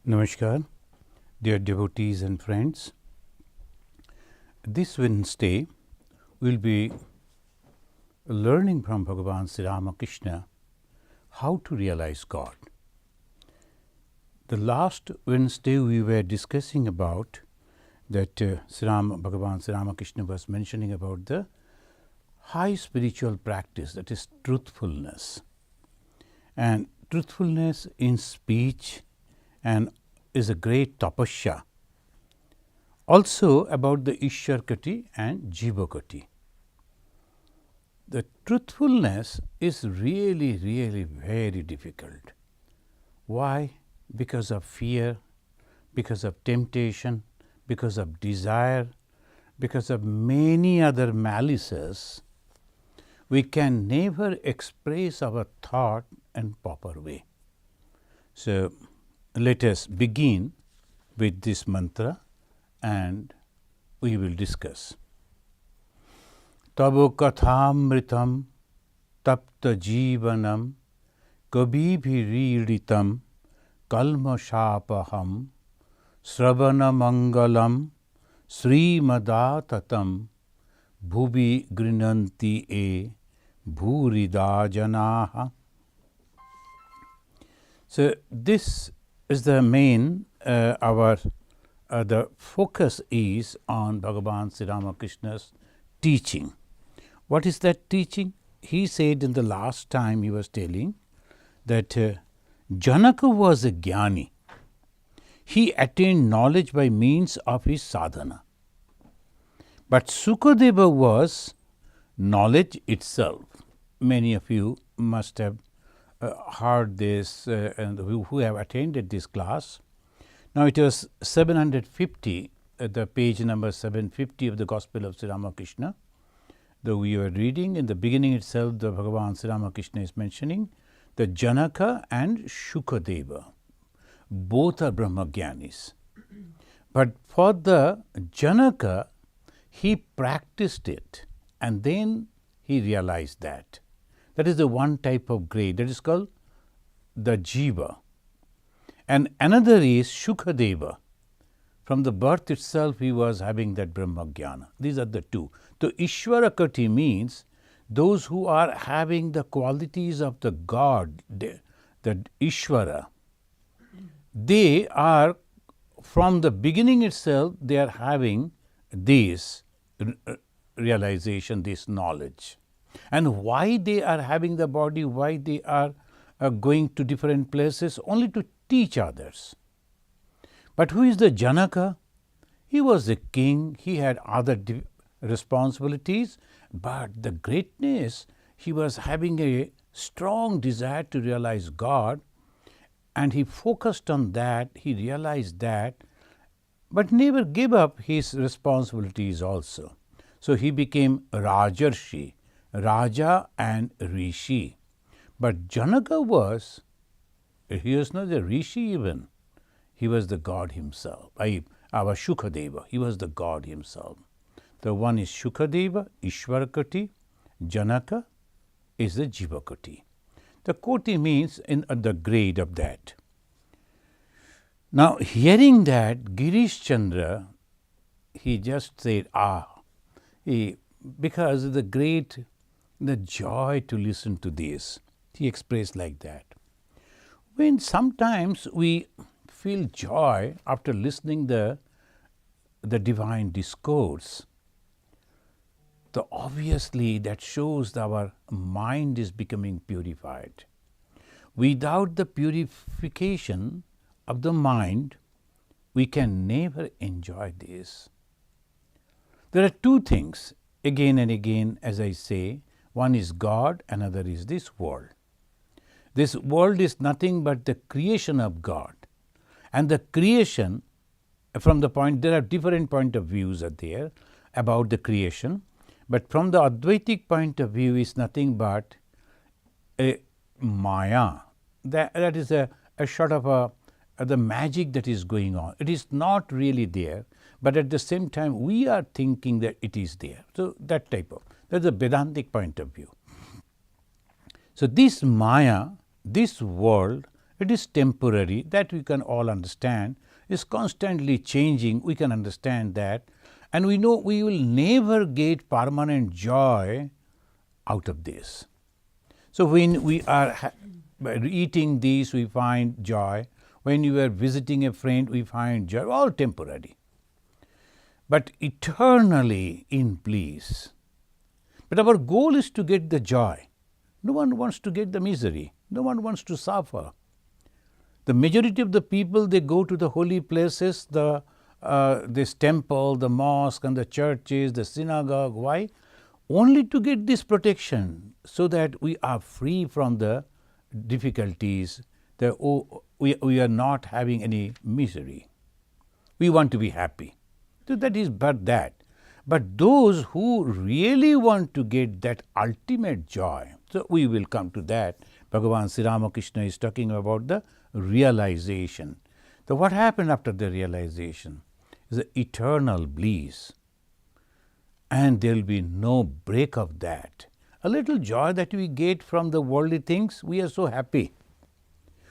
Namaskar, dear devotees and friends. This Wednesday we will be learning from Bhagavan Sri Ramakrishna how to realize God. The last Wednesday we were discussing about that Bhagavan Sri Ramakrishna was mentioning about the high spiritual practice, that is truthfulness. And truthfulness in speech and is a great tapasya. Also about the Ishwarkati and Jivakati. The truthfulness is really very difficult. Why? Because of fear, because of temptation, because of desire, because of many other malices. We can never express our thought in proper way. So let us begin with this mantra and we will discuss. Tavo kathamritam tapta jivanam kabibhiriditam kalmashapaham sravana mangalam srimadatam bhubi grinanti e bhurida janaha. So this is the main, the focus is on Bhagavan Sri Ramakrishna's teaching. What is that teaching? He said in the last time he was telling that Janaka was a jnani. He attained knowledge by means of his sadhana. But Sukadeva was knowledge itself. Many of you must have heard this and who have attended this class. Now it was 750, the page number 750 of the Gospel of Sri Ramakrishna. Though we were reading in the beginning itself, the Bhagavan Sri Ramakrishna is mentioning the Janaka and Shukadeva. Both are Brahmagyanis. But for the Janaka, he practiced it and then he realized that. That is the one type of grade that is called the Jiva. And another is Shukadeva. From the birth itself he was having that Brahmagyana. These are the two. So Ishwarakati means those who are having the qualities of the God, the Ishvara. They are from the beginning itself they are having this realization, this knowledge. And why they are having the body, why they are going to different places? Only to teach others. But who is the Janaka? He was a king, he had other responsibilities, but the greatness, he was having a strong desire to realize God and he focused on that, he realized that, but never gave up his responsibilities also. So he became Rajarshi, Raja and Rishi. But Janaka was, he was not the Rishi even, he was the God himself. Our Shukadeva, he was the God himself. The one is Shukadeva, Ishwarakati, Janaka is the Jivakati. The Koti means in the grade of that. Now hearing that, Girish Chandra, he just said, because of the joy to listen to this. He expressed like that. When sometimes we feel joy after listening the divine discourse, obviously that shows that our mind is becoming purified. Without the purification of the mind, we can never enjoy this. There are two things, again and again, as I say, one is God, another is this world. This world is nothing but the creation of God. And the creation, from the point, there are different point of views are there about the creation. But from the Advaitic point of view is nothing but a Maya. That is a sort of the magic that is going on. It is not really there, but at the same time we are thinking that it is there. So that type of, that's a Vedantic point of view. So this Maya, this world, It is temporary, that we can all understand. It's constantly changing, we can understand that. And we know we will never get permanent joy out of this. So when we are eating this, we find joy. When you are visiting a friend, we find joy, all temporary. But eternally in bliss. But our goal is to get the joy. No one wants to get the misery. No one wants to suffer. The majority of the people, they go to the holy places, this temple, the mosque and the churches, the synagogue. Why? Only to get this protection, so that we are free from the difficulties, we are not having any misery. We want to be happy. So that is but that. But those who really want to get that ultimate joy, so we will come to that. Bhagavan Sri Ramakrishna is talking about the realization. So what happened after the realization is the eternal bliss. And there will be no break of that. A little joy that we get from the worldly things, we are so happy.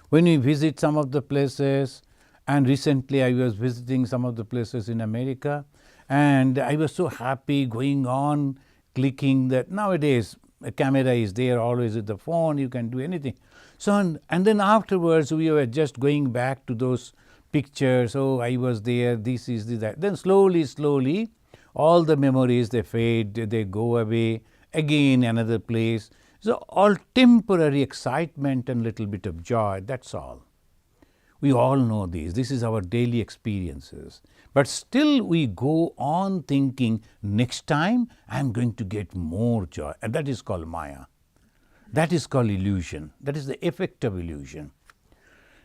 When we visit some of the places, and recently I was visiting some of the places in America, and I was so happy going on, clicking that nowadays a camera is there always with the phone, you can do anything. So, and then afterwards we were just going back to those pictures, oh I was there, this is this, that. Then slowly, all the memories, they fade, they go away, again another place. So all temporary excitement and little bit of joy, that's all. We all know this is our daily experiences. But still we go on thinking, next time I am going to get more joy. And that is called Maya. That is called illusion. That is the effect of illusion.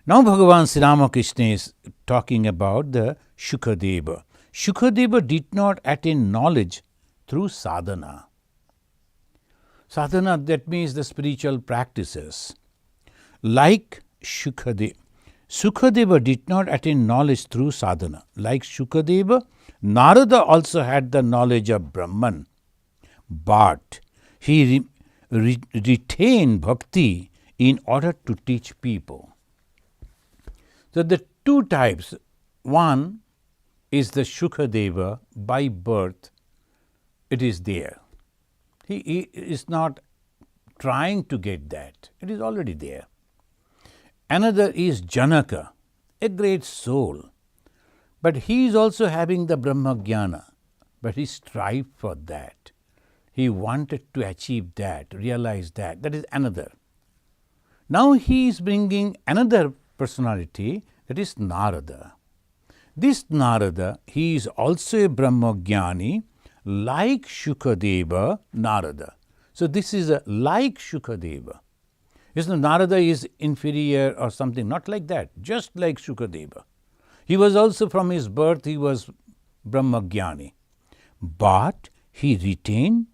Now Bhagavan Sri Ramakrishna is talking about the Shukadeva. Shukadeva did not attain knowledge through sadhana. Sadhana, that means the spiritual practices. Like Shukadeva. Sukadeva did not attain knowledge through sadhana. Like Shukadeva, Narada also had the knowledge of Brahman, but he retained bhakti in order to teach people. So the two types, one is the Shukadeva, by birth it is there. He is not trying to get that, it is already there. Another is Janaka, a great soul, but he is also having the Brahma Jnana, but he strived for that. He wanted to achieve that, realize that. That is another. Now he is bringing another personality, that is Narada. This Narada, he is also a Brahma Jnani, like Shukadeva, Narada. So this is a like Shukadeva. Narada is inferior or something, not like that, just like Shukadeva. He was also from his birth, he was Brahma Jnani. But he retained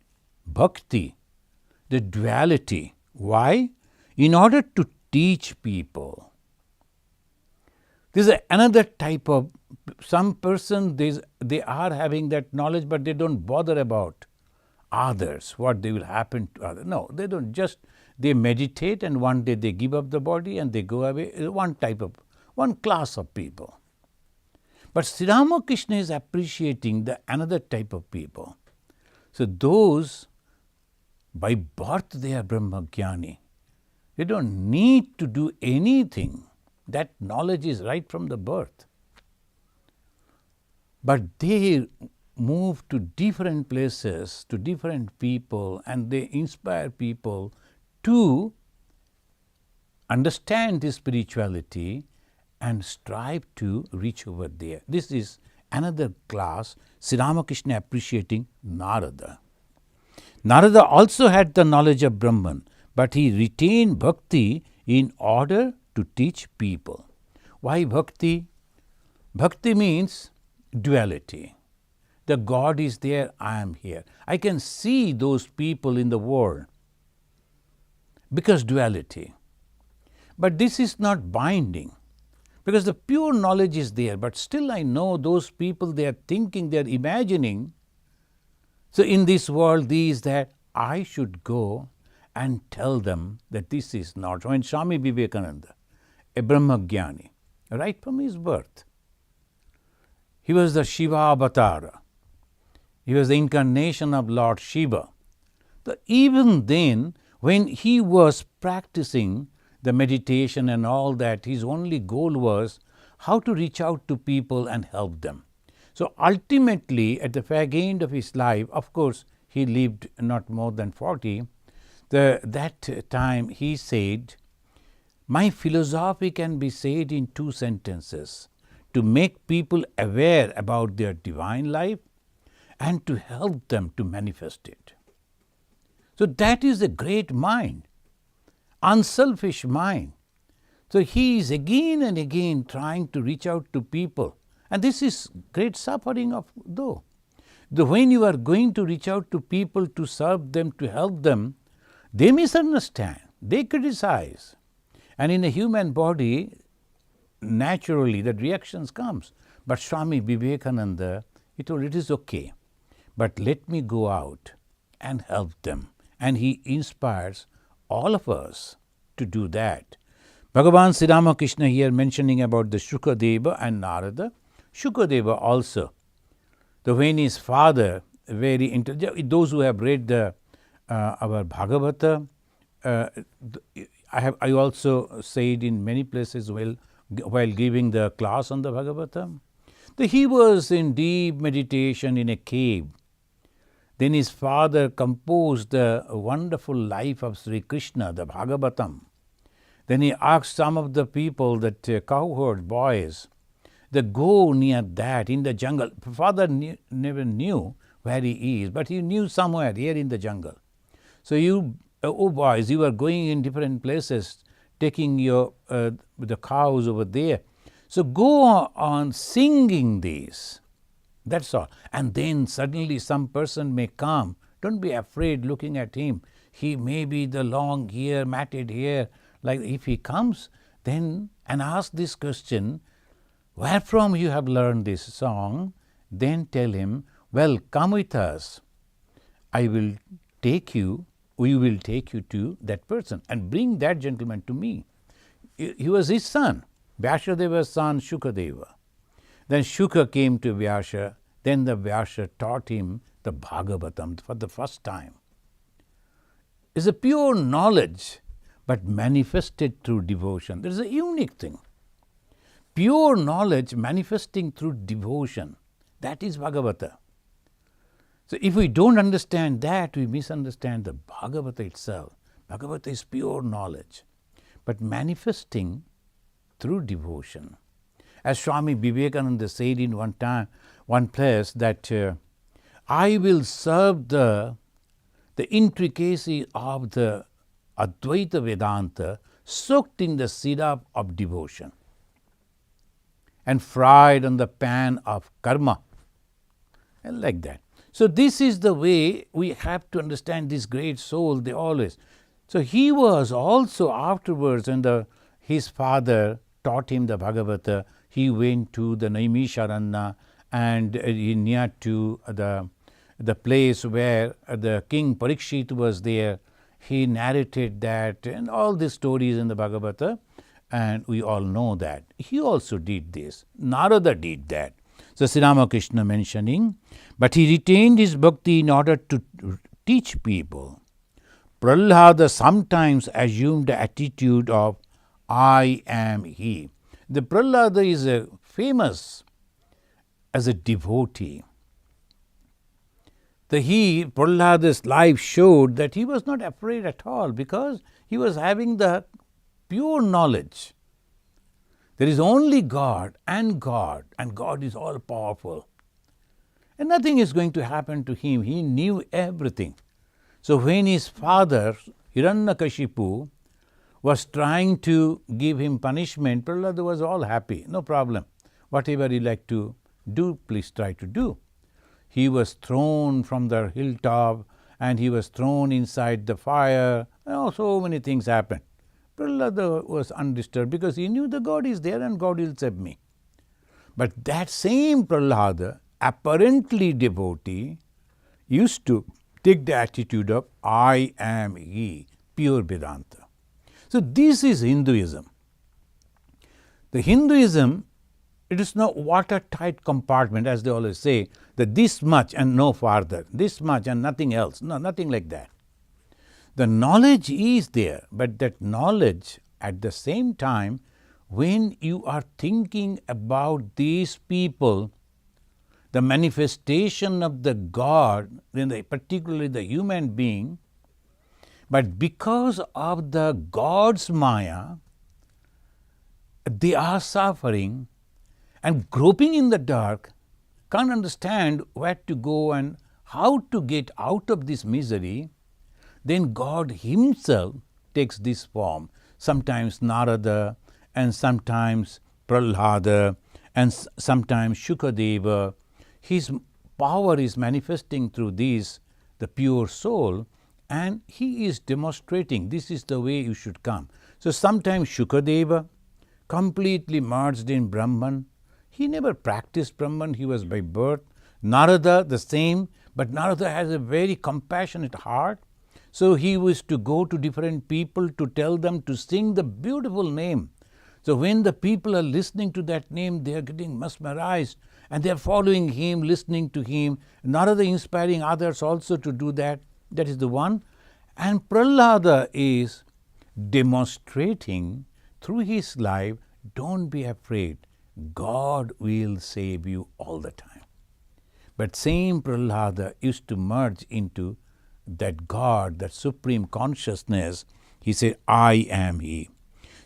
bhakti, the duality. Why? In order to teach people. This is another type of, some person, they are having that knowledge, but they don't bother about others, what they will happen to others. No, they don't, just they meditate and one day they give up the body and they go away. One class of people. But Sri Ramakrishna is appreciating the another type of people. So those, by birth they are Brahma Jnani. They don't need to do anything. That knowledge is right from the birth. But they move to different places, to different people, and they inspire people to understand this spirituality and strive to reach over there. This is another class, Sri Ramakrishna appreciating Narada. Narada also had the knowledge of Brahman, but he retained bhakti in order to teach people. Why bhakti? Bhakti means duality. The God is there, I am here. I can see those people in the world because duality. But this is not binding, because the pure knowledge is there, but still I know those people, they are thinking, they are imagining. So in this world, these, that, I should go and tell them that this is not. When Swami Vivekananda, a Brahmagyani, right from his birth. He was the Shiva Avatara. He was the incarnation of Lord Shiva. So even then, when he was practicing the meditation and all that, his only goal was how to reach out to people and help them. So ultimately, at the fag end of his life, of course, he lived not more than 40. That time he said, "My philosophy can be said in 2 sentences: to make people aware about their divine life and to help them to manifest it." So that is a great mind, unselfish mind. So he is again and again trying to reach out to people. And this is great suffering of though. When you are going to reach out to people to serve them, to help them, they misunderstand, they criticize. And in a human body, naturally that reactions comes. But Swami Vivekananda, he told, it is okay, but let me go out and help them. And he inspires all of us to do that. Bhagavan Sri Ramakrishna here mentioning about the Shukadeva and Narada. Shukadeva also, when his father, very intelligent, those who have read our Bhagavata, I also said in many places while giving the class on the Bhagavata, that he was in deep meditation in a cave. Then his father composed the wonderful life of Sri Krishna, the Bhagavatam. Then he asked some of the people, that cowherd boys, that go near that in the jungle. Father never knew where he is, but he knew somewhere here in the jungle. So you, boys, you are going in different places, taking your the cows over there. So go on singing these. That's all. And then suddenly some person may come. Don't be afraid looking at him. He may be the long hair, matted hair. Like if he comes, then and ask this question, where from you have learned this song? Then tell him, well, come with us. I will take you, we will take you to that person and bring that gentleman to me. He was his son, Vyasadeva's son, Shukadeva. Then Shuka came to Vyasa. Then the Vyasa taught him the Bhagavatam for the first time. It's a pure knowledge, but manifested through devotion. There is a unique thing. Pure knowledge manifesting through devotion. That is Bhagavata. So if we don't understand that, we misunderstand the Bhagavata itself. Bhagavata is pure knowledge, but manifesting through devotion. As Swami Vivekananda said in one place that I will serve the intricacy of the Advaita Vedanta soaked in the syrup of devotion and fried on the pan of karma, and like that. So this is the way we have to understand this great soul, they always. So he was also afterwards, when his father taught him the Bhagavata, he went to the Naimisharanya and near to the place where the king Parikshit was there. He narrated that and all these stories in the Bhagavata, and we all know that. He also did this. Narada did that. So Sri Ramakrishna mentioning, but he retained his bhakti in order to teach people. Prahlada sometimes assumed the attitude of I am he. The Prahlada is famous as a devotee. Prahlada's life showed that he was not afraid at all because he was having the pure knowledge. There is only God, and God is all powerful. And nothing is going to happen to him. He knew everything. So when his father, Hiranyakashipu, was trying to give him punishment, Prahlada was all happy, no problem. Whatever you like to do, please try to do. He was thrown from the hilltop and he was thrown inside the fire. So many things happened. Prahlada was undisturbed because he knew the God is there and God will save me. But that same Prahlada, apparently devotee, used to take the attitude of I am he, pure Vedanta. So this is Hinduism. The Hinduism, it is no watertight compartment, as they always say, that this much and no farther, this much and nothing else. No, nothing like that. The knowledge is there, but that knowledge at the same time, when you are thinking about these people, the manifestation of the God, particularly the human being, but because of the God's Maya, they are suffering and groping in the dark, can't understand where to go and how to get out of this misery. Then God Himself takes this form, sometimes Narada and sometimes Prahlada and sometimes Shukadeva. His power is manifesting through these, the pure soul, and he is demonstrating this is the way you should come. So sometimes Shukadeva, completely merged in Brahman. He never practiced Brahman, he was by birth. Narada the same, but Narada has a very compassionate heart. So he was to go to different people to tell them to sing the beautiful name. So when the people are listening to that name, they are getting mesmerized and they are following him, listening to him. Narada inspiring others also to do that. That is the one. And Prahlada is demonstrating through his life, don't be afraid, God will save you all the time. But same Prahlada used to merge into that God, that supreme consciousness. He said, I am He.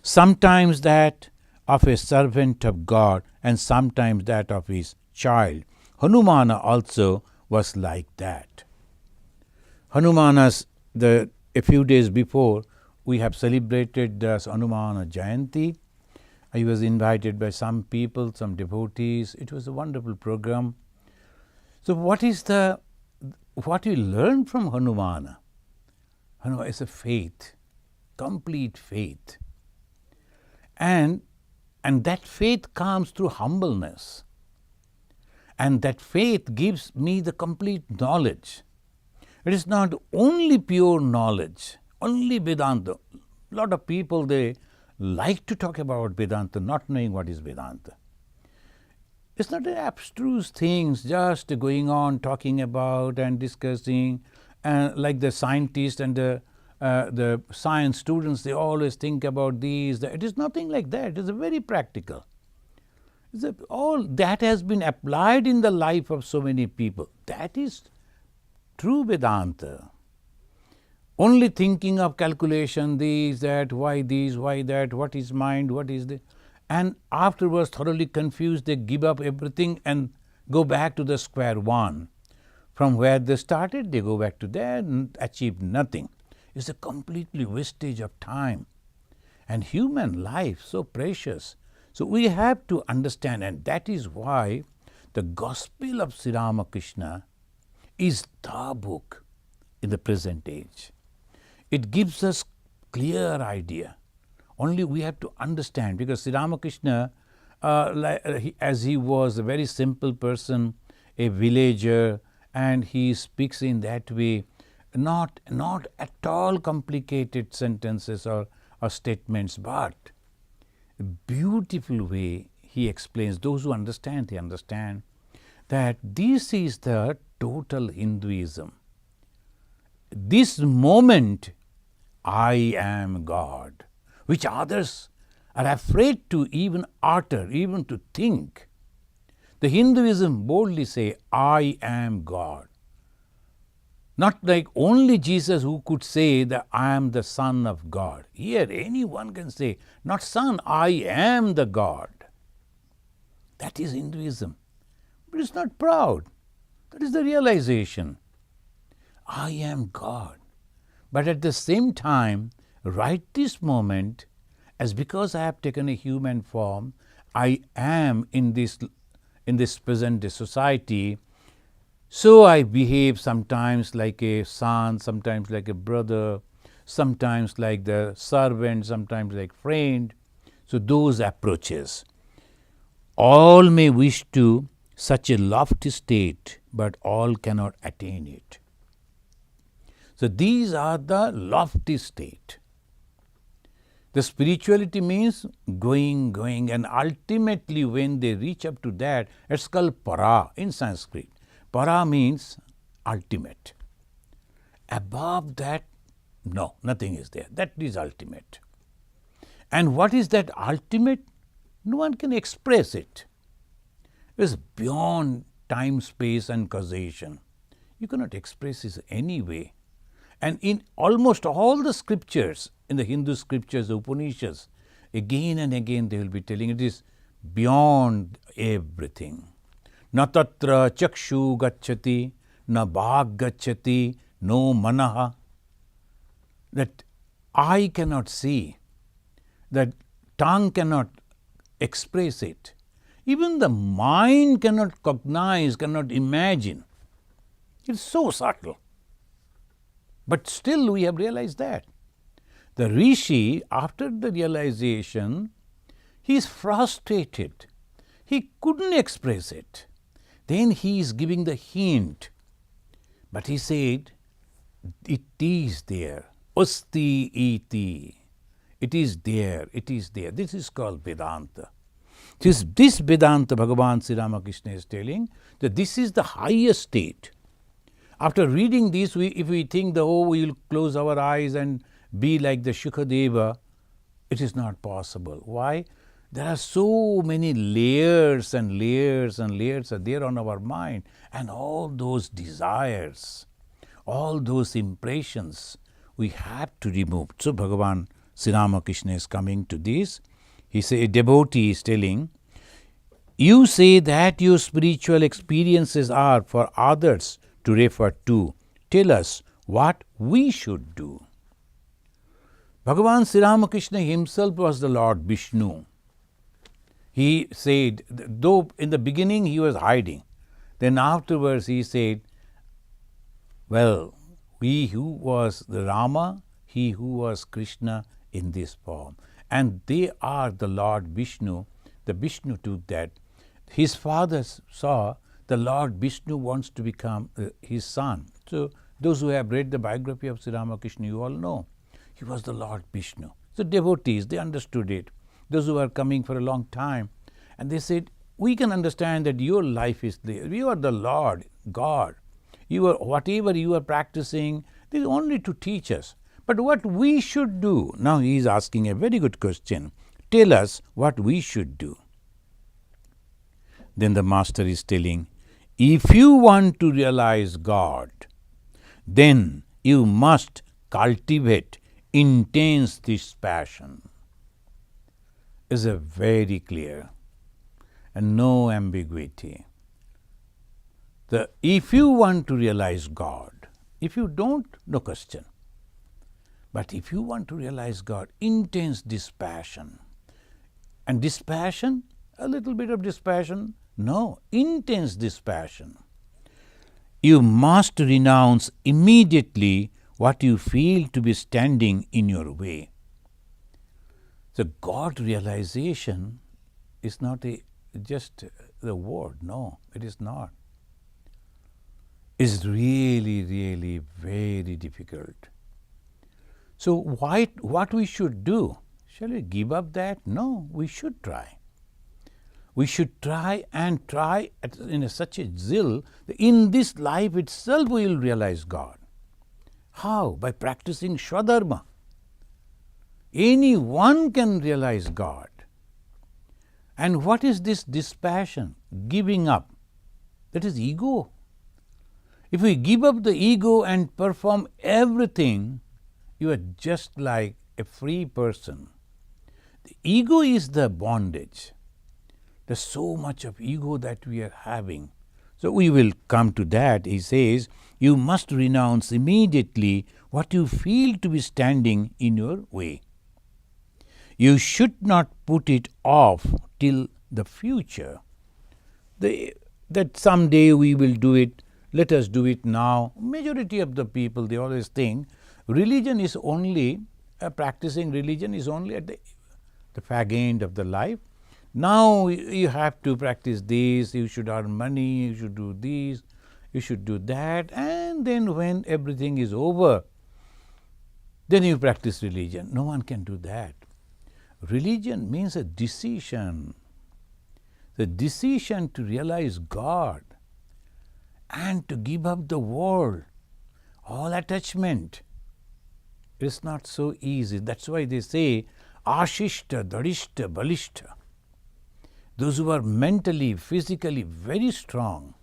Sometimes that of a servant of God and sometimes that of his child. Hanumana also was like that. Hanumanas, a few days before, we have celebrated the Hanumana Jayanti. I was invited by some people, some devotees. It was a wonderful program. So what we learn from Hanumana? Hanumana is a faith, complete faith. And that faith comes through humbleness. And that faith gives me the complete knowledge. It is not only pure knowledge, only Vedanta. A lot of people, they like to talk about Vedanta, not knowing what is Vedanta. It's not an abstruse things, just going on talking about and discussing, like the scientists and the science students, they always think about these. It is nothing like that. It is very practical. All that has been applied in the life of so many people. That is true Vedanta. Only thinking of calculation, these, that, why that, what is mind, what is the... And afterwards, thoroughly confused, they give up everything and go back to the square one. From where they started, they go back to there and achieve nothing. It's a completely wastage of time. And human life, so precious. So we have to understand, and that is why the Gospel of Sri Ramakrishna is the book in the present age. It gives us clear idea. Only we have to understand, because Sri Ramakrishna, as he was a very simple person, a villager, and he speaks in that way, not at all complicated sentences or statements, but a beautiful way he explains. Those who understand, they understand that this is the total Hinduism. This moment, I am God, which others are afraid to even utter, even to think. The Hinduism boldly say, I am God. Not like only Jesus who could say that I am the Son of God. Here anyone can say, not Son, I am the God. That is Hinduism. But it's not proud. That is the realization. I am God. But at the same time, right this moment, as because I have taken a human form, I am in this present day society, so I behave sometimes like a son, sometimes like a brother, sometimes like the servant, sometimes like friend. So those approaches. All may wish to such a lofty state, but all cannot attain it. So these are the lofty state. The spirituality means going, and ultimately when they reach up to that, it's called para in Sanskrit. Para means ultimate. Above that, no, nothing is there. That is ultimate. And what is that ultimate? No one can express it. It's beyond time, space and causation. You cannot express it any way. And in almost all the scriptures, in the Hindu scriptures, the Upanishads, again and again they will be telling it is beyond everything. Na tatra chakshu gacchati, na bhag gacchati, no manaha. That eye cannot see, that tongue cannot express it. Even the mind cannot cognize, cannot imagine. It's so subtle. But still we have realized that. The Rishi, after the realization, he is frustrated. He couldn't express it. Then he is giving the hint. But he said, it is there. Asti iti. It is there, it is there. This is called Vedanta. This Vedanta, Bhagavan Sri Ramakrishna is telling that this is the highest state. After reading this, if we think that, we will close our eyes and be like the Shukadeva, it is not possible. Why? There are so many layers and layers and layers are there on our mind, and all those desires, all those impressions, we have to remove. So Bhagavan Sri Ramakrishna is coming to this. He says, a devotee is telling, you say that your spiritual experiences are for others to refer to. Tell us what we should do. Bhagavan Sri Ramakrishna himself was the Lord Vishnu. He said, though in the beginning he was hiding, then afterwards he said, well, he who was the Rama, he who was Krishna in this form. And they are the Lord Vishnu. The Vishnu took that. His father saw the Lord Vishnu wants to become his son. So those who have read the biography of Sri Ramakrishna, you all know. He was the Lord Vishnu. So devotees, they understood it. Those who are coming for a long time. And they said, we can understand that your life is there. You are the Lord, God. You are, whatever you are practicing, this is only to teach us. But what we should do? Now he is asking a very good question. Tell us what we should do. Then the master is telling, if you want to realize God, then you must cultivate intense dispassion. Is a very clear and no ambiguity. If you want to realize God, if you don't, no question. But if you want to realize God, intense dispassion. And dispassion, a little bit of dispassion, no, intense dispassion. You must renounce immediately what you feel to be standing in your way. So God realization is not just the word, no, it is not. It's really, really very difficult. So what we should do? Shall we give up that? No, we should try. We should try and try in such a zeal that in this life itself we will realize God. How? By practicing Swadharma. Anyone can realize God. And what is this dispassion? Giving up. That is ego. If we give up the ego and perform everything, you are just like a free person. The ego is the bondage. There's so much of ego that we are having. So we will come to that. He says, you must renounce immediately what you feel to be standing in your way. You should not put it off till the future. That someday we will do it, let us do it now. Majority of the people, they always think religion is only, practicing religion is only at the fag end of the life. Now you have to practice this, you should earn money, you should do this, you should do that, and then when everything is over, then you practice religion. No one can do that. religion means a decision. The decision to realize God and to give up the world, all attachment. It's not so easy. That's why they say, Ashishta, Dharishta, Balishta. Those who are mentally, physically very strong,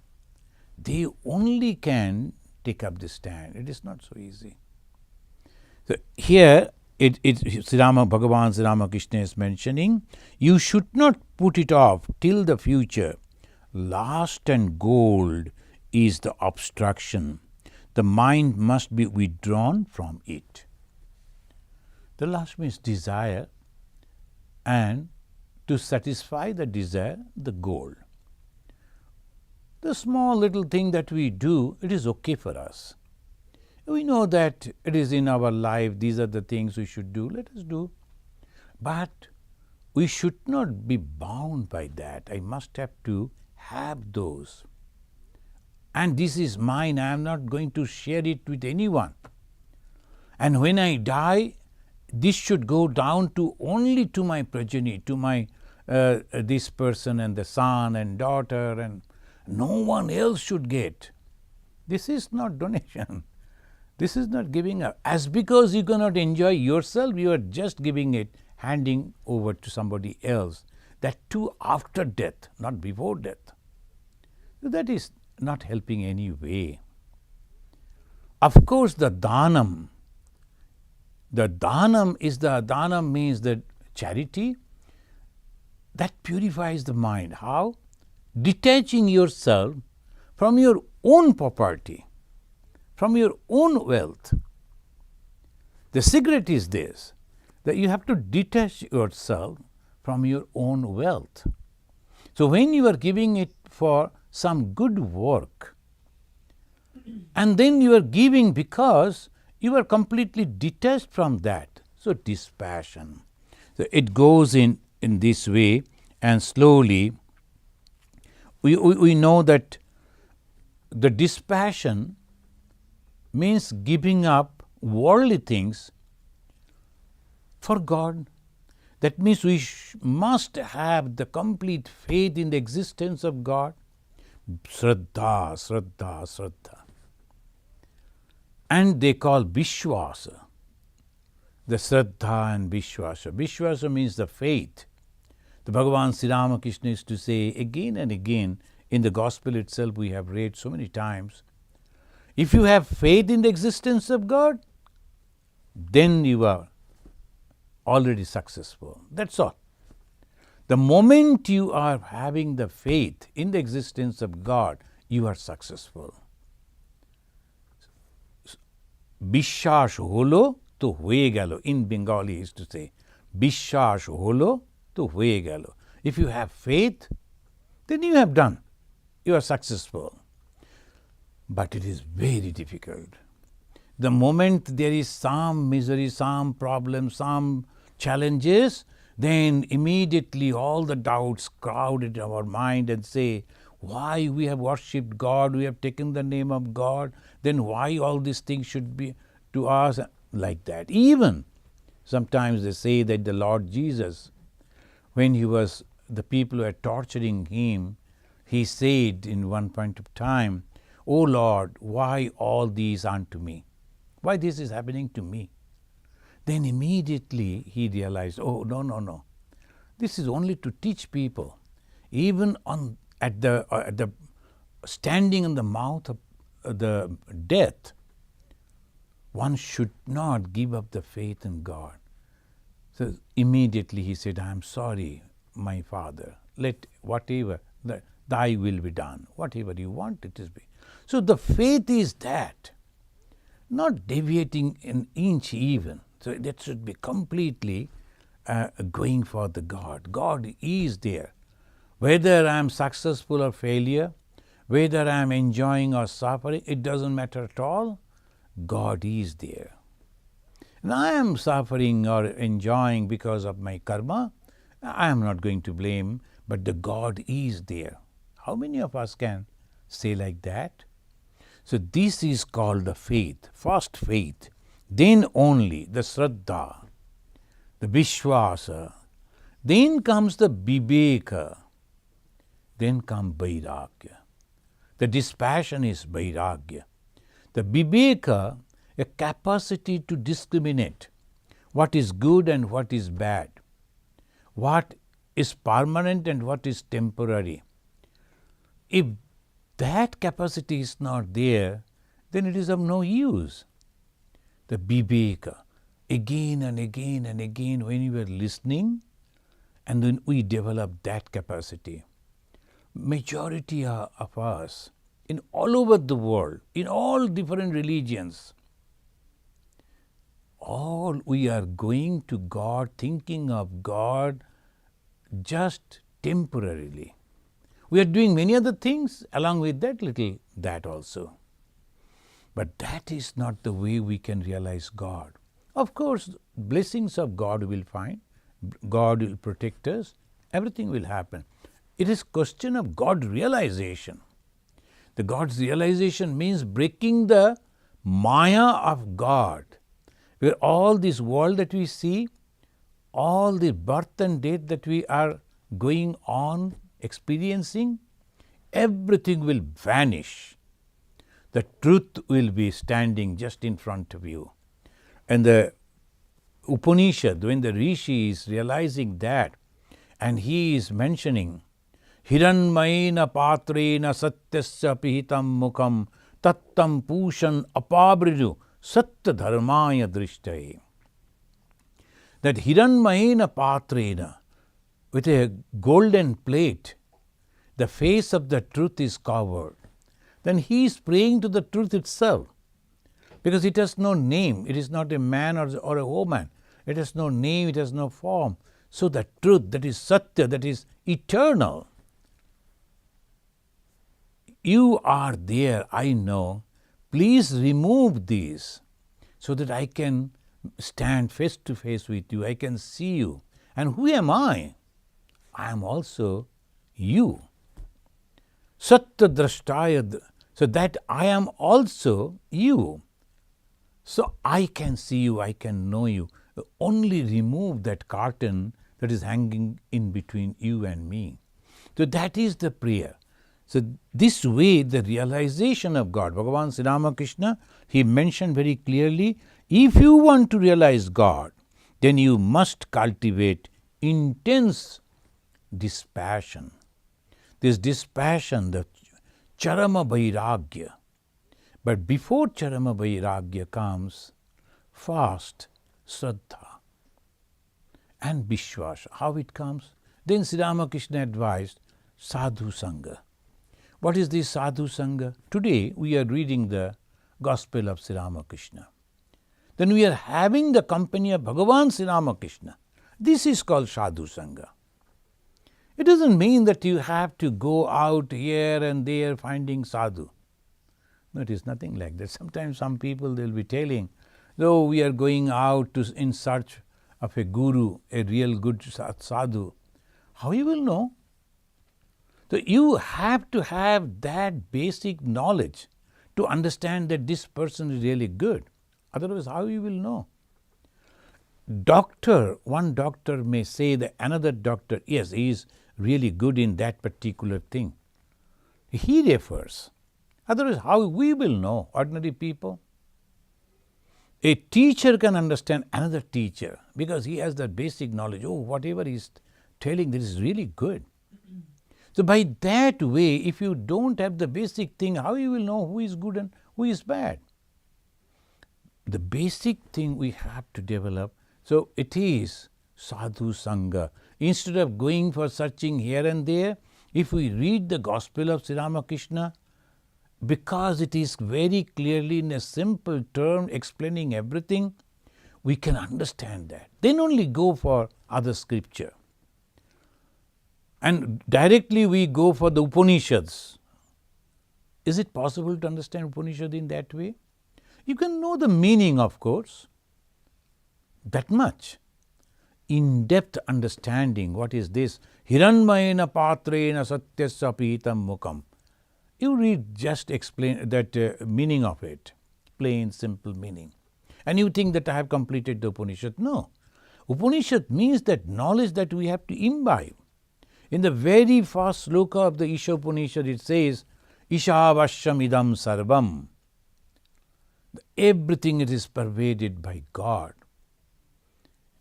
they only can take up the stand. It is not so easy. So here, Bhagavan Sri Ramakrishna is mentioning, you should not put it off till the future. Last and gold is the obstruction. The mind must be withdrawn from it. The last means desire, and to satisfy the desire, the goal. The small little thing that we do, it is okay for us. We know that it is in our life, these are the things we should do, let us do. But we should not be bound by that. I must have to have those. And this is mine, I am not going to share it with anyone. And when I die, this should go down to only to my progeny, to my this person and the son and daughter, and no one else should get. This is not donation. This is not giving up. As because you cannot enjoy yourself, you are just giving it, handing over to somebody else. That too after death, not before death. So that is not helping any way. Of course, the dhanam means that charity that purifies the mind. How? Detaching yourself from your own property, from your own wealth. The secret is this, that you have to detach yourself from your own wealth. So when you are giving it for some good work, and then you are giving because you are completely detached from that. So dispassion. So it goes in this way, and slowly we know that the dispassion means giving up worldly things for God. That means we must have the complete faith in the existence of God. Shraddha, Shraddha, Shraddha. And they call Vishwasa, the Shraddha and Vishwasa. Vishwasa means the faith. The Bhagavan Sri Ramakrishna used to say again and again in the Gospel itself, we have read so many times, if you have faith in the existence of God, then you are already successful. That's all. The moment you are having the faith in the existence of God, you are successful. Bishwash holo to hoye gelo. In Bengali, he used to say, Bishwash holo to hoye gelo. If you have faith, then you have done. You are successful. But it is very difficult. The moment there is some misery, some problem, some challenges, then immediately all the doubts crowd into our mind and say, why we have worshipped God, we have taken the name of God, then why all these things should be to us like that. Even sometimes they say that the Lord Jesus, when the people were torturing him, he said in one point of time, O Lord, why all these unto me? Why this is happening to me? Then immediately he realized, oh, no. This is only to teach people. Even at the standing in the mouth of the death, one should not give up the faith in God. So immediately he said, I am sorry, my Father. Let whatever, thy will be done. Whatever you want, it is be. So the faith is that, not deviating an inch even. So that should be completely going for the God. God is there. Whether I am successful or failure, whether I am enjoying or suffering, it doesn't matter at all. God is there. And I am suffering or enjoying because of my karma, I am not going to blame, but the God is there. How many of us can say like that? So this is called the faith, first faith. Then only the Shraddha, the Vishwasa, Then comes the Viveka. Then comes Vairagya. The dispassion is Vairagya. The Viveka, a capacity to discriminate what is good and what is bad, what is permanent and what is temporary. If that capacity is not there, then it is of no use. The Viveka, again and again and again when you are listening, and then we develop that capacity. Majority of us, in all over the world, in all different religions, all we are going to God, thinking of God just temporarily. We are doing many other things along with that also. But that is not the way we can realize God. Of course, blessings of God we will find. God will protect us. Everything will happen. It is question of God realization. The God's realization means breaking the maya of God, where all this world that we see, all the birth and death that we are going on experiencing, everything will vanish. The truth will be standing just in front of you. And the Upanishad, when the Rishi is realizing that, and he is mentioning, Hiranmayena patrena satyasya pihitam mukham tattam pushan apabridu satya dharmaya drishtaye. That Hiranmayena patrena, with a golden plate, the face of the truth is covered. Then he is praying to the truth itself, because it has no name. It is not a man or a woman. It has no name, it has no form. So the truth, that is Satya, that is eternal. You are there, I know. Please remove these so that I can stand face to face with you. I can see you. And who am I? I am also you. Satya drashtaya, so that I am also you. So I can see you, I can know you. Only remove that curtain that is hanging in between you and me. So that is the prayer. So this way the realization of God, Bhagavan Sri Ramakrishna, he mentioned very clearly, if you want to realize God, then you must cultivate intense dispassion. This dispassion, the charama vairagya. But before charama vairagya comes, fast, shraddha and vishwas. How it comes? Then Sri Ramakrishna advised sadhu sangha. What is this sadhu sangha? Today we are reading the Gospel of Sri Ramakrishna. Then we are having the company of Bhagavan Sri Ramakrishna. This is called sadhu sangha. It doesn't mean that you have to go out here and there finding sadhu. No, it is nothing like that. Sometimes some people they will be telling, though we are going out in search of a guru, a real good sadhu. How you will know? So you have to have that basic knowledge to understand that this person is really good. Otherwise, how you will know? One doctor may say that another doctor, yes, he is really good in that particular thing. He refers. Otherwise, how we will know, ordinary people? A teacher can understand another teacher because he has that basic knowledge. Oh, whatever he is telling, that is really good. So by that way, if you don't have the basic thing, how you will know who is good and who is bad? The basic thing we have to develop. So it is sadhu sangha. Instead of going for searching here and there, if we read the Gospel of Sri Ramakrishna, because it is very clearly in a simple term explaining everything, we can understand that. Then only go for other scripture. And directly we go for the Upanishads. Is it possible to understand Upanishad in that way? You can know the meaning, of course, that much. In-depth understanding, what is this? Hiranmayena patrena satyasya pihitam mukham. You read, just explain that meaning of it, plain, simple meaning. And you think that I have completed the Upanishad. No. Upanishad means that knowledge that we have to imbibe. In the very first sloka of the Isha Upanishad, it says, Ishavashyam idam sarvam. Everything it is pervaded by God.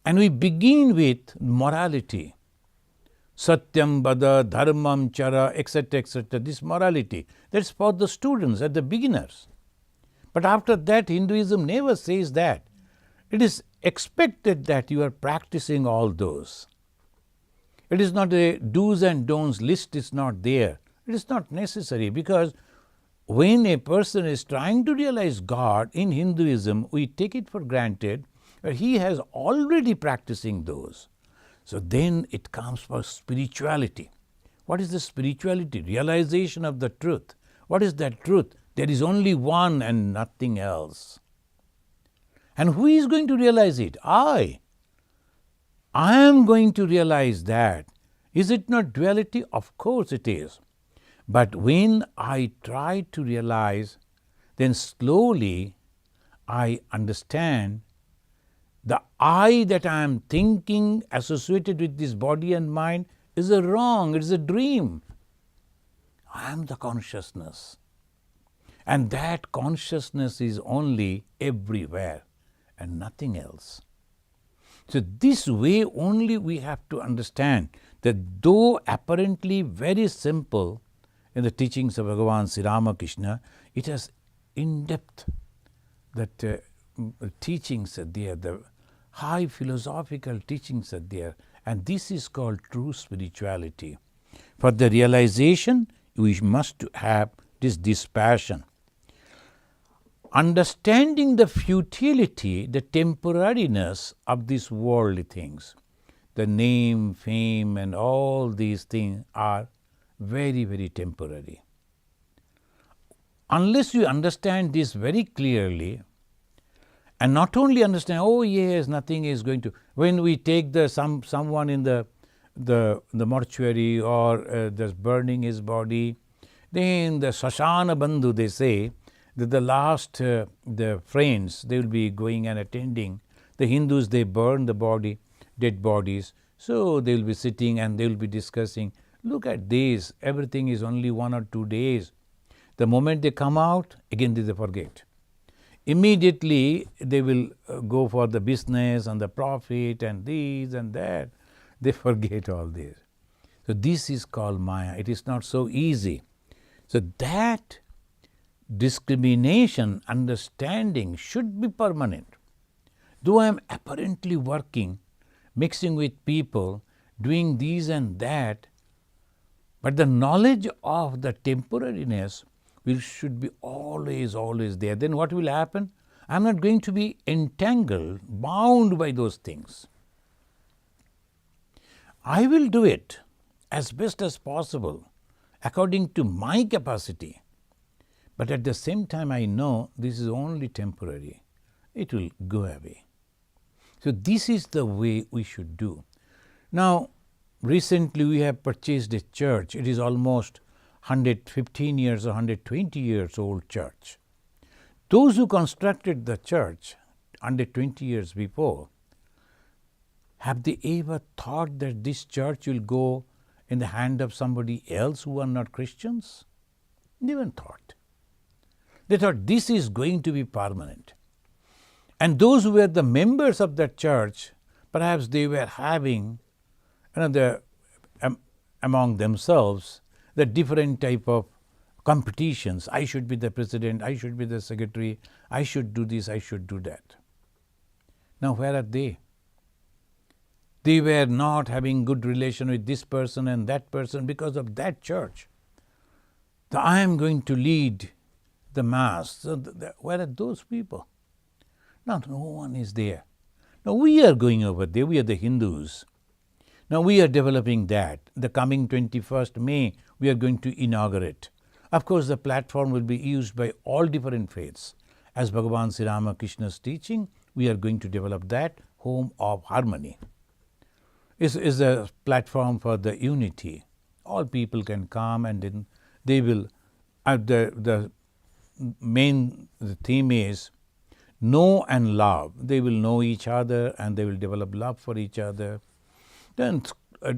And we begin with morality. Satyam Vada, Dharmam Chara, etc., etc. This morality. That's for the students and the beginners. But after that, Hinduism never says that. It is expected that you are practicing all those. It is not a do's and don'ts list is not there. It is not necessary, because when a person is trying to realize God in Hinduism, we take it for granted that he has already practicing those. So then it comes for spirituality. What is the spirituality? Realization of the truth. What is that truth? There is only one and nothing else. And who is going to realize it? I am going to realize that. Is it not duality? Of course it is. But when I try to realize, then slowly I understand the I that I am thinking associated with this body and mind is a wrong, it is a dream. I am the consciousness. And that consciousness is only everywhere and nothing else. So this way only we have to understand that though apparently very simple in the teachings of Bhagavan Sri Ramakrishna, it has in-depth that teachings are there, the high philosophical teachings are there, and this is called true spirituality. For the realization, we must have this dispassion. Understanding the futility, the temporariness of these worldly things, the name, fame, and all these things are very, very temporary. Unless you understand this very clearly, and not only understand, oh yes, nothing is going to, when we take someone in the mortuary or just burning his body, then the Sashana Bandhu, they say, that the last, the friends, they will be going and attending. The Hindus, they burn the body, dead bodies. So they will be sitting and they will be discussing, look at this, everything is only 1 or 2 days. The moment they come out, again they forget. Immediately they will go for the business and the profit and this and that. They forget all this. So this is called Maya. It is not so easy. So that discrimination, understanding should be permanent. Though I am apparently working, mixing with people, doing this and that, but the knowledge of the temporariness should be always, always there. Then what will happen? I am not going to be entangled, bound by those things. I will do it as best as possible, according to my capacity. But at the same time, I know this is only temporary. It will go away. So this is the way we should do. Now, recently we have purchased a church. It is almost 115 years or 120 years old church. Those who constructed the church 120 years before, have they ever thought that this church will go in the hand of somebody else who are not Christians? Never thought. They thought this is going to be permanent. And those who were the members of that church, perhaps they were having among themselves the different type of competitions. I should be the president, I should be the secretary, I should do this, I should do that. Now where are they? They were not having good relation with this person and that person because of that church. I am going to lead the mass. So where are those people? Now no one is there. Now we are going over there, we are the Hindus. Now we are developing that. The coming 21st May, we are going to inaugurate. Of course, the platform will be used by all different faiths. As Bhagavan Sri Ramakrishna's teaching, we are going to develop that home of harmony. Is a platform for the unity. All people can come and then they will, the main theme is know and love. They will know each other and they will develop love for each other. Then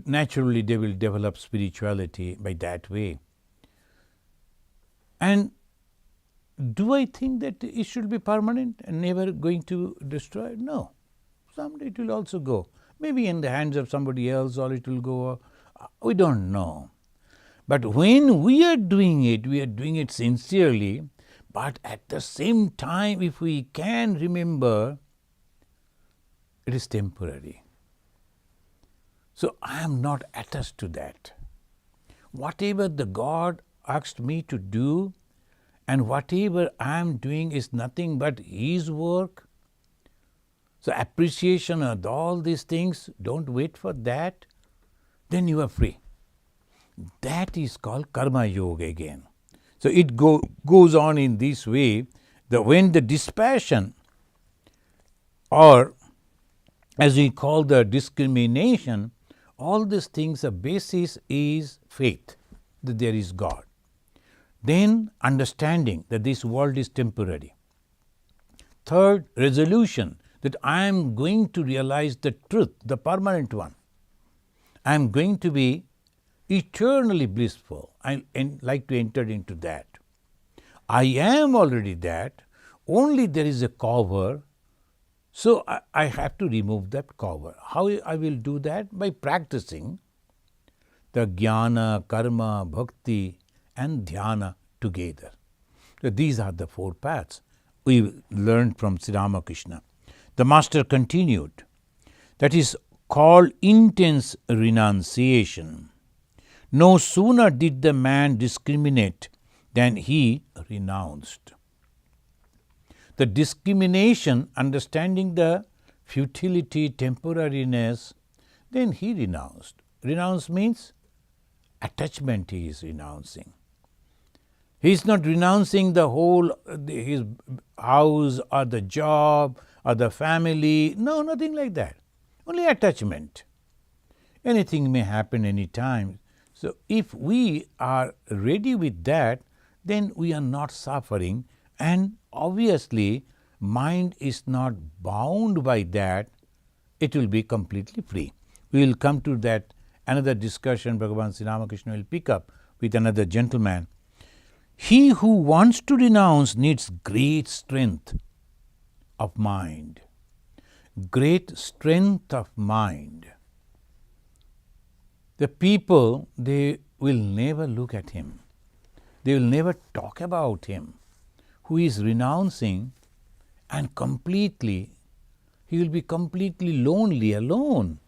naturally they will develop spirituality by that way. And do I think that it should be permanent and never going to destroy? No. Someday it will also go. Maybe in the hands of somebody else, or it will go. We don't know. But when we are doing it sincerely. But at the same time, if we can remember, it is temporary. So I am not attached to that. Whatever the God asked me to do, and whatever I am doing is nothing but His work. So appreciation of all these things, don't wait for that, then you are free. That is called karma yoga again. So it goes on in this way, that when the dispassion, or as we call the discrimination, all these things, the basis is faith that there is God. Then understanding that this world is temporary. Third, resolution that I am going to realize the truth, the permanent one. I am going to be eternally blissful. I like to enter into that. I am already that, only there is a cover. So I have to remove that cover. How I will do that? By practicing the jnana, karma, bhakti and dhyana together. So these are the four paths we learned from Sri Ramakrishna. The master continued, that is called intense renunciation. No sooner did the man discriminate than he renounced. The discrimination, understanding the futility, temporariness, then he renounced. Renounce means attachment he is renouncing. He is not renouncing the whole, his house or the job or the family. No, nothing like that. Only attachment. Anything may happen any time. So if we are ready with that, then we are not suffering, and obviously mind is not bound by that. It will be completely free. We will come to that another discussion. Bhagavan Sri Ramakrishna will pick up with another gentleman. He who wants to renounce needs great strength of mind. Great strength of mind. The people, they will never look at him. They will never talk about him. Who is renouncing, and completely, he will be completely lonely, alone.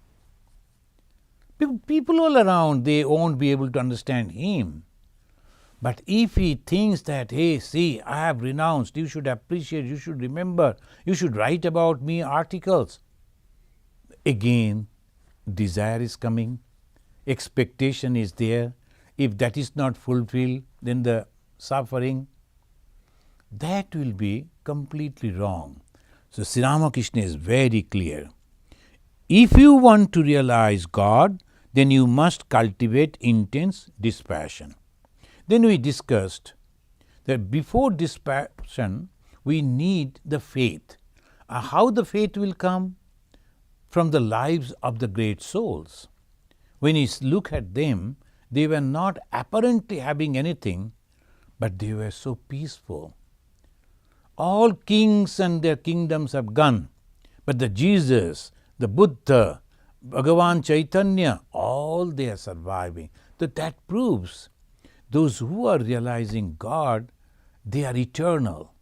People all around, they won't be able to understand him. But if he thinks that, hey, see, I have renounced, you should appreciate, you should remember, you should write about me articles. Again, desire is coming, expectation is there. If that is not fulfilled, then the suffering, that will be completely wrong. So Sri Ramakrishna is very clear. If you want to realize God, then you must cultivate intense dispassion. Then we discussed that before dispassion, we need the faith. How the faith will come? From the lives of the great souls. When you look at them, they were not apparently having anything, but they were so peaceful. All kings and their kingdoms have gone, but the Jesus, the Buddha, Bhagavan Chaitanya, all they are surviving. So that proves those who are realizing God, they are eternal.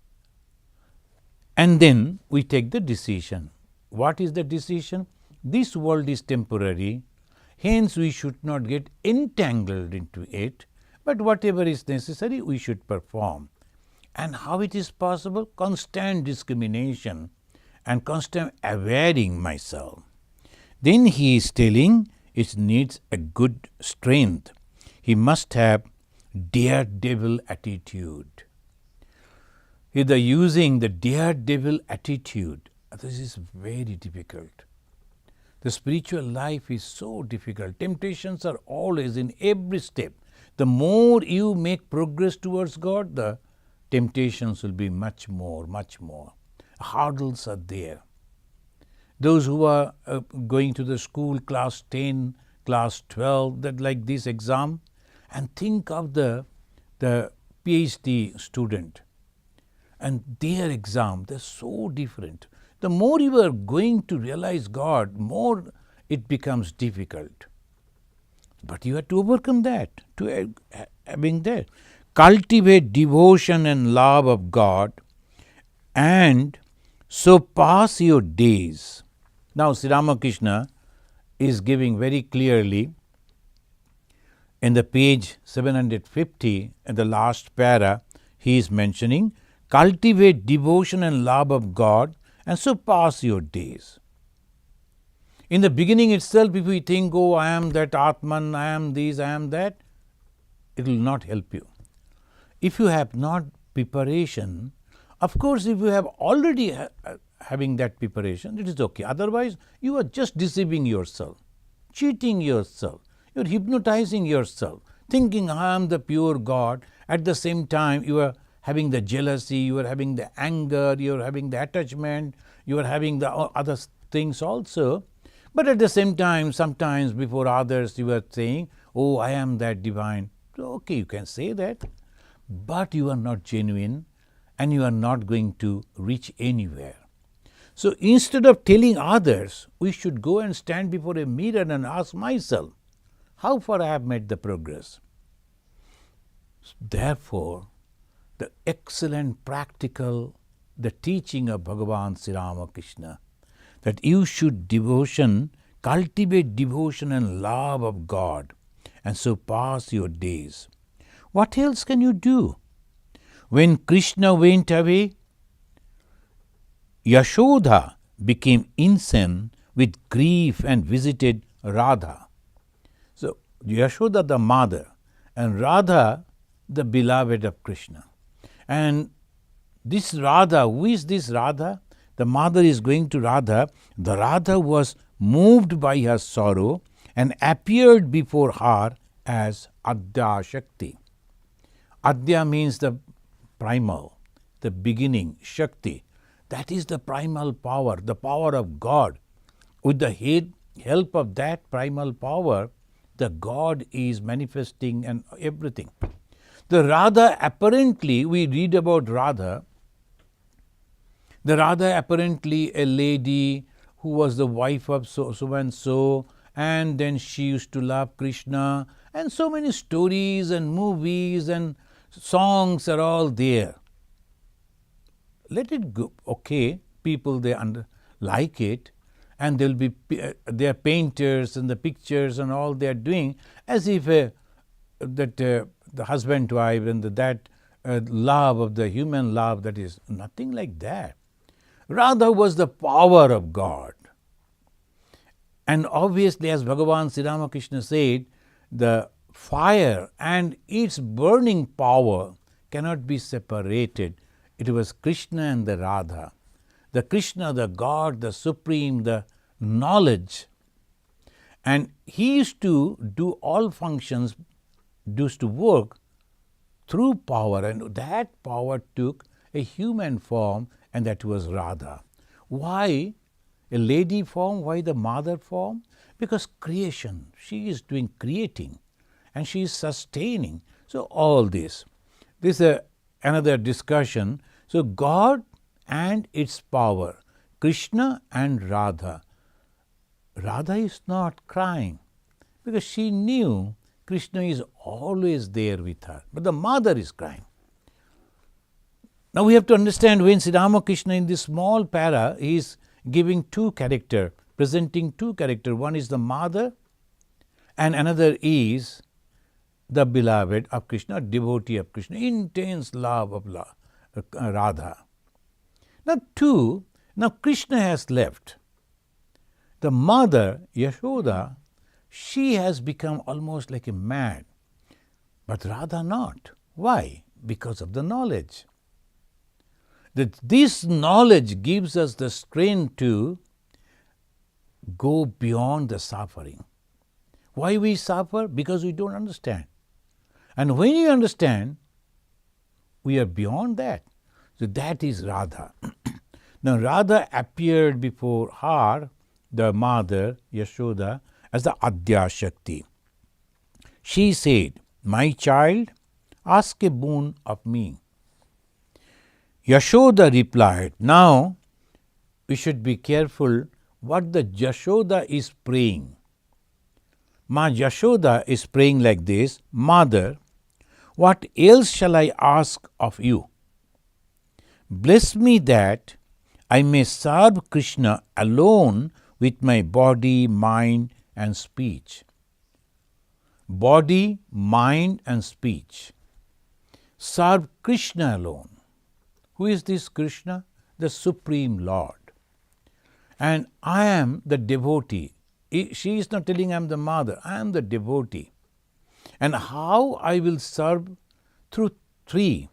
And then we take the decision. What is the decision? This world is temporary, hence we should not get entangled into it, but whatever is necessary we should perform. And how it is possible? Constant discrimination and constant awareing myself. Then he is telling it needs a good strength. He must have daredevil attitude. Either using the daredevil attitude, this is very difficult. The spiritual life is so difficult. Temptations are always in every step. The more you make progress towards God, the temptations will be much more, much more. hurdles are there. Those who are going to the school, class 10, class 12, that like this exam, and think of the PhD student and their exam, they're so different. The more you are going to realize God, more it becomes difficult. But you have to overcome that, to having that. Cultivate devotion and love of God, and so pass your days. Now, Sri Ramakrishna is giving very clearly in the page 750, in the last para, he is mentioning, cultivate devotion and love of God, and so pass your days. In the beginning itself, if we think, oh, I am that Atman, I am this, I am that, it will not help you. If you have not preparation, of course, if you have already having that preparation, it is okay. Otherwise, you are just deceiving yourself, cheating yourself. You are hypnotizing yourself, thinking I am the pure God. At the same time, you are having the jealousy, you are having the anger, you are having the attachment, you are having the other things also. But at the same time, sometimes before others, you are saying, oh, I am that divine. So, okay, you can say that, but you are not genuine and you are not going to reach anywhere. So, instead of telling others, we should go and stand before a mirror and ask myself, how far I have made the progress. Therefore, the excellent practical, the teaching of Bhagavan Sri Ramakrishna, that you should cultivate devotion and love of God, and so pass your days. What else can you do? When Krishna went away, Yashoda became insane with grief and visited Radha. So, Yashoda the mother and Radha the beloved of Krishna. And this Radha, who is this Radha? The mother is going to Radha. The Radha was moved by her sorrow and appeared before her as Adya Shakti. Adya means the primal, the beginning, Shakti. That is the primal power, the power of God. With the help of that primal power, the God is manifesting and everything. The Radha, apparently, we read about Radha, the Radha apparently a lady who was the wife of so and so, and then she used to love Krishna, and so many stories and movies and songs are all there. Let it go, okay, people they like it, and there will be their painters and the pictures and all they are doing as if the husband wife and that love of the human love, that is nothing like that. Radha was the power of God. And obviously, as Bhagavan Sri Ramakrishna said, the fire and its burning power cannot be separated. It was Krishna and the Radha. The Krishna, the God, the Supreme, the knowledge. And he used to do all functions, used to work through power, and that power took a human form, and that was Radha. Why a lady form? Why the mother form? Because creation, she is doing creating and she is sustaining. So, all this is another discussion. So, God and its power, Krishna and Radha. Radha is not crying because she knew Krishna is always there with her, but the mother is crying. Now, we have to understand when Sri Ramakrishna in this small para, he is giving two characters, presenting two characters. One is the mother and another is the beloved of Krishna, devotee of Krishna, intense love of Radha. Now Krishna has left. The mother, Yashoda, she has become almost like a mad, but Radha not. Why? Because of the knowledge. That this knowledge gives us the strength to go beyond the suffering. Why we suffer? Because we don't understand. And when you understand, we are beyond that. So that is Radha. Now Radha appeared before her, the mother, Yashoda, as the Adya Shakti. She said, "My child, ask a boon of me." Yashoda replied, "Now we should be careful what the Yashoda is praying. Ma Yashoda is praying like this, Mother, what else shall I ask of you? Bless me that I may serve Krishna alone with my body, mind and speech. Body, mind and speech. Serve Krishna alone. Who is this Krishna? The Supreme Lord. And I am the devotee. She is not telling I am the mother, I am the devotee. And how I will serve? Through three.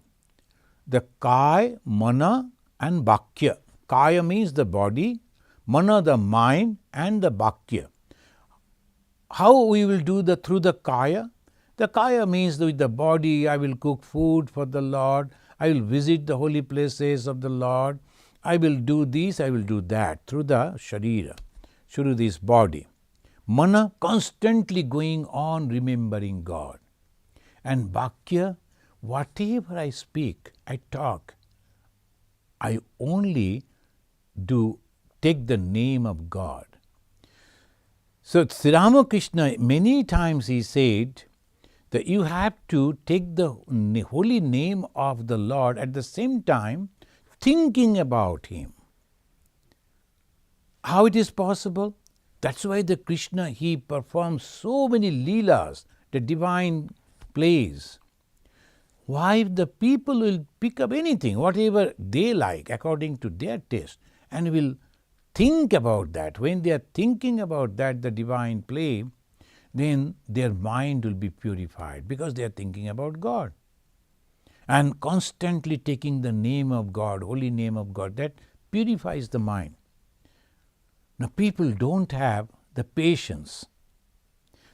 The Kaya, Mana and Bhakya. Kaya means the body, Mana the mind and the Bhakya. How we will do through the Kaya? The Kaya means with the body I will cook food for the Lord, I will visit the holy places of the Lord, I will do this, I will do that through the Sharira, through this body. Mana, constantly going on remembering God. And Bhakya, whatever I speak, I talk, I only take the name of God. So Sri Ramakrishna, many times he said that you have to take the holy name of the Lord at the same time thinking about Him. How it is possible? That's why the Krishna, he performs so many leelas, the divine plays. Why the people will pick up anything, whatever they like, according to their taste, and will think about that. When they are thinking about that, the divine play, then their mind will be purified because they are thinking about God. And constantly taking the name of God, holy name of God, that purifies the mind. Now people don't have the patience.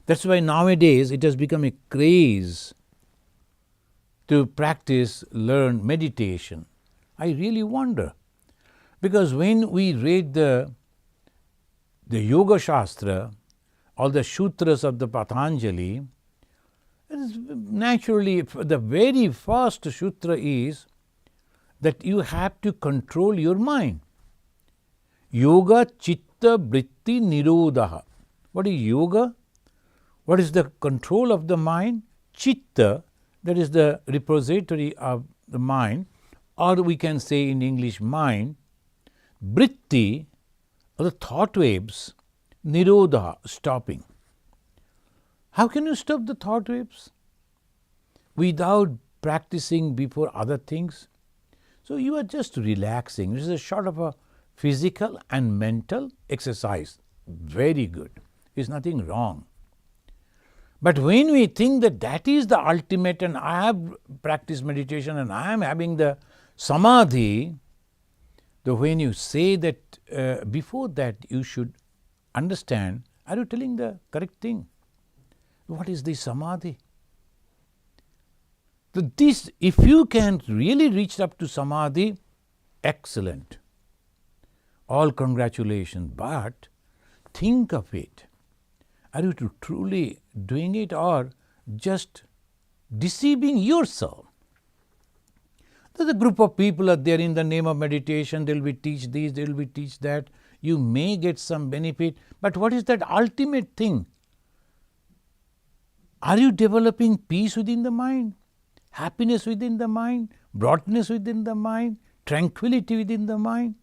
That's why nowadays it has become a craze to practice, learn meditation. I really wonder. Because when we read the Yoga Shastra or the Sutras of the Patanjali, it is naturally the very first sutra is that you have to control your mind. Yoga Chitta Vritti Nirodha. What is yoga? What is the control of the mind? Chitta, that is the repository of the mind, or we can say in English mind. Vritti, or the thought waves. Nirodha, stopping. How can you stop the thought waves? Without practicing before other things. So you are just relaxing. This is a sort of a physical and mental exercise. Very good. There's nothing wrong. But when we think that that is the ultimate and I have practiced meditation and I am having the samadhi, though when you say that before that you should understand, are you telling the correct thing? What is the samadhi? So this, if you can really reach up to samadhi, excellent. All congratulations, but think of it. Are you truly doing it or just deceiving yourself? There's a group of people are there in the name of meditation, they will be teach this, they will be teach that. You may get some benefit, but what is that ultimate thing? Are you developing peace within the mind? Happiness within the mind? Broadness within the mind? Tranquility within the mind?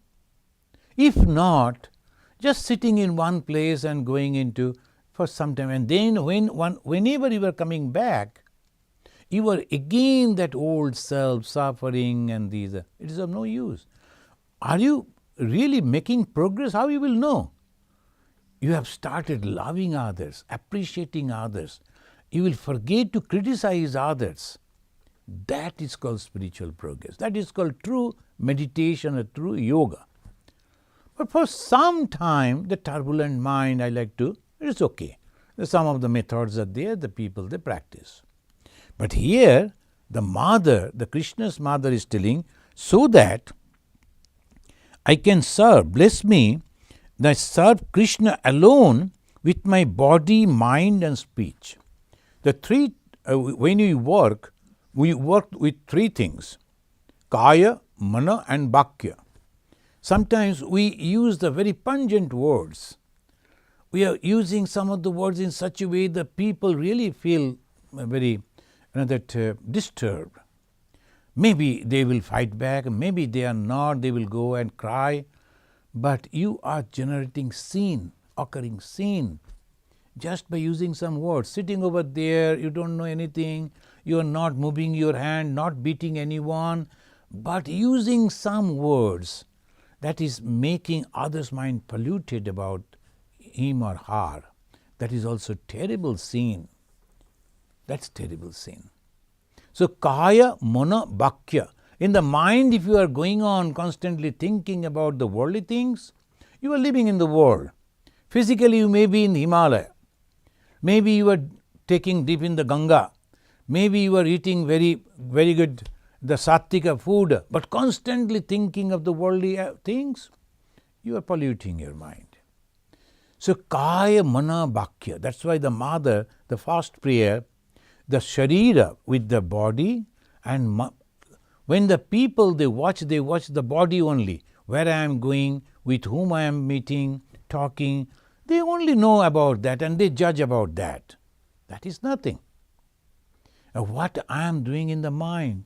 If not, just sitting in one place and going into for some time, and then whenever you are coming back, you are again that old self suffering and these. It is of no use. Are you really making progress? How you will know? You have started loving others, appreciating others. You will forget to criticize others. That is called spiritual progress. That is called true meditation or true yoga. But for some time, the turbulent mind, it's okay. Some of the methods are there, the people, they practice. But here, the mother, the Krishna's mother is telling, so that I can serve, bless me, that serve Krishna alone with my body, mind and speech. The three, when we work with three things, Kaya, Mana and Bhakya. Sometimes we use the very pungent words. We are using some of the words in such a way that people really feel very disturbed. Maybe they will fight back, maybe they are not, they will go and cry. But you are generating scene, occurring scene, just by using some words. Sitting over there, you don't know anything, you are not moving your hand, not beating anyone, but using some words that is making others' mind polluted about him or her. That is also terrible scene. That's terrible scene. So, Kaya, Mana, Bhakya. In the mind, if you are going on constantly thinking about the worldly things, you are living in the world. Physically, you may be in the Himalaya. Maybe you are taking dip in the Ganga. Maybe you are eating very, very good, the sattika food, but constantly thinking of the worldly things, you are polluting your mind. So, Kaya, Mana, Bhakya. That's why the mother, the fast prayer, the Sharira with the body, and when the people they watch the body only, where I am going, with whom I am meeting, talking, they only know about that and they judge about that. That is nothing. What I am doing in the mind,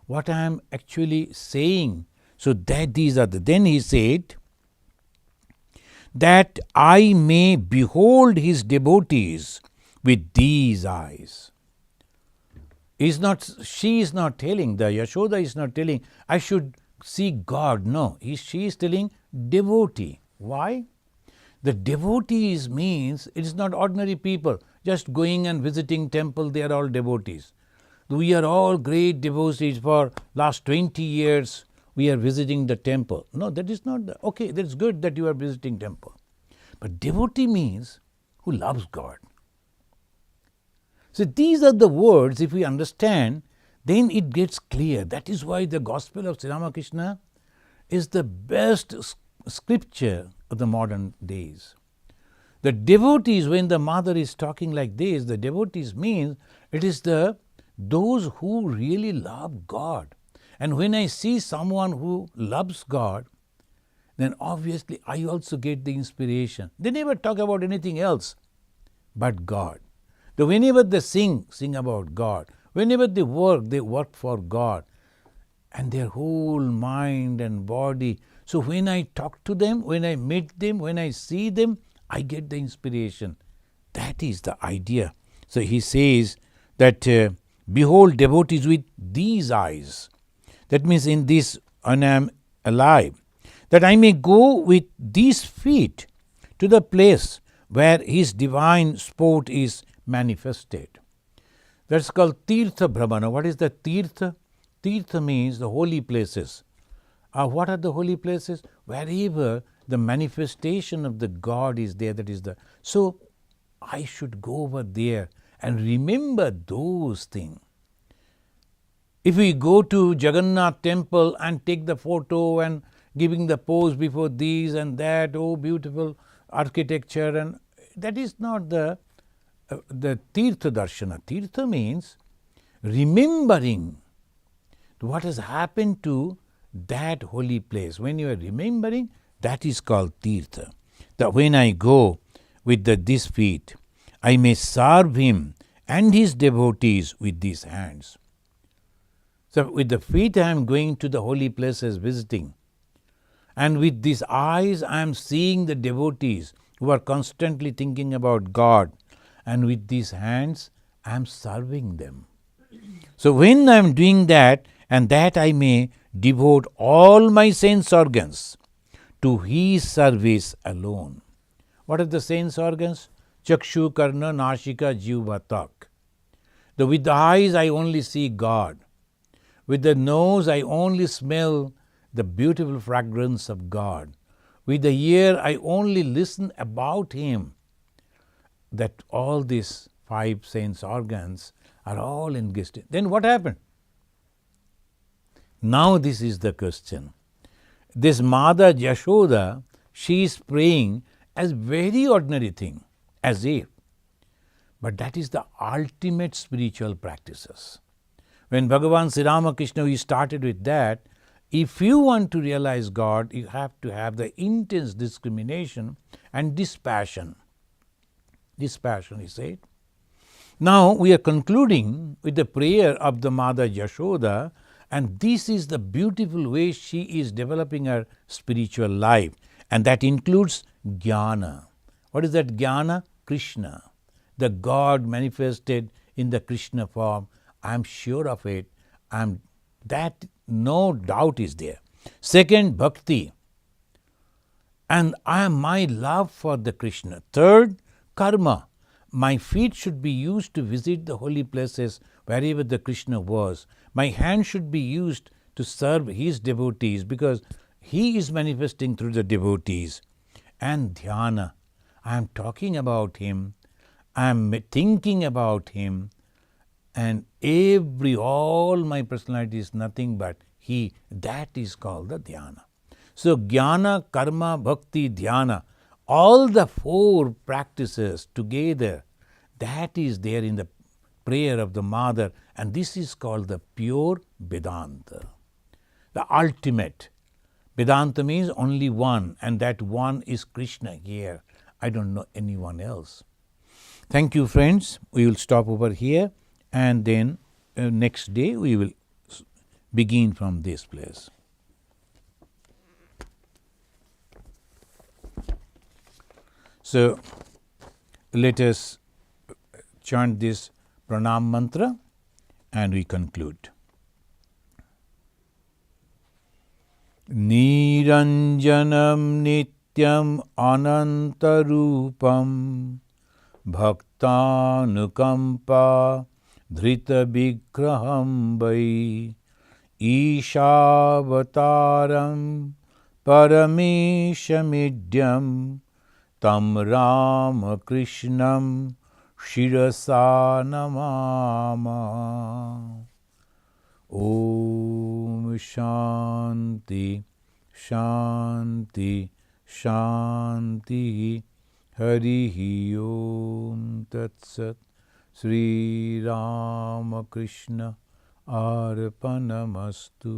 what I am actually saying, so that these are the, then he said, that I may behold his devotees with these eyes. She is not telling, the Yashoda is not telling, I should see God. No, she is telling devotee. Why? The devotees means it is not ordinary people just going and visiting temple, they are all devotees. We are all great devotees for last 20 years, we are visiting the temple. No, that is not, okay, that's good that you are visiting temple. But devotee means who loves God. So these are the words, if we understand, then it gets clear. That is why the Gospel of Sri Ramakrishna is the best scripture of the modern days. The devotees, when the mother is talking like this, the devotees means it is those who really love God. And when I see someone who loves God, then obviously I also get the inspiration. They never talk about anything else but God. Whenever they sing about God. Whenever they work for God. And their whole mind and body. So when I talk to them, when I meet them, when I see them, I get the inspiration. That is the idea. So he says that, behold devotees with these eyes. That means in this, when I am alive, that I may go with these feet to the place where his divine sport is manifested. That's called Tirtha Brahmana. What is the Tirtha? Tirtha means the holy places. What are the holy places? Wherever the manifestation of the God is there, that is the. So I should go over there and remember those things. If we go to Jagannath temple and take the photo and giving the pose before these and that, oh beautiful architecture, and that is not the Tirtha Darshana. Tirtha means remembering what has happened to that holy place. When you are remembering, that is called Tirtha. That when I go with these feet, I may serve him and his devotees with these hands. So with the feet I am going to the holy places visiting. And with these eyes I am seeing the devotees who are constantly thinking about God. And with these hands I am serving them. So when I am doing that, and that I may devote all my sense organs to his service alone. What are the sense organs? Chakshu, Karna, Nashika, Jivva, Tak. With the eyes I only see God. With the nose I only smell the beautiful fragrance of God. With the ear I only listen about him. That all these 5 sense organs are all engaged. Then what happened? Now this is the question. this Mother Yashoda, she is praying as very ordinary thing, as if. But that is the ultimate spiritual practices. When Bhagavan Sri Ramakrishna, we started with that, if you want to realize God, you have to have the intense discrimination and dispassion. Dispassion, he said. Now we are concluding with the prayer of the Mother Yashoda, and this is the beautiful way she is developing her spiritual life, and that includes jnana. What is that jnana? Krishna, the God manifested in the Krishna form. I am sure of it. That no doubt is there. Second, bhakti, and my love for the Krishna. Third, karma. My feet should be used to visit the holy places wherever the Krishna was. My hand should be used to serve his devotees because he is manifesting through the devotees. And dhyana. I am talking about him. I am thinking about him. And all my personality is nothing but he. That is called the dhyana. So jnana, karma, bhakti, dhyana, all the four practices together, that is there in the prayer of the Mother, and this is called the pure Vedanta. The ultimate. Vedanta means only one, and that one is Krishna here. I don't know anyone else. Thank you, friends. We will stop over here, and then next day we will begin from this place. So let us chant this pranam mantra and we conclude. Niranjanam nityam anantarupam bhaktanukampa dhrita vigraham vai Ishavataram parameshamidhyam tam Ramakrishnam Shirasa namama. Om Shanti Shanti Shanti Harihi Om Tat Sat. Sri Ramakrishna Arpanamastu.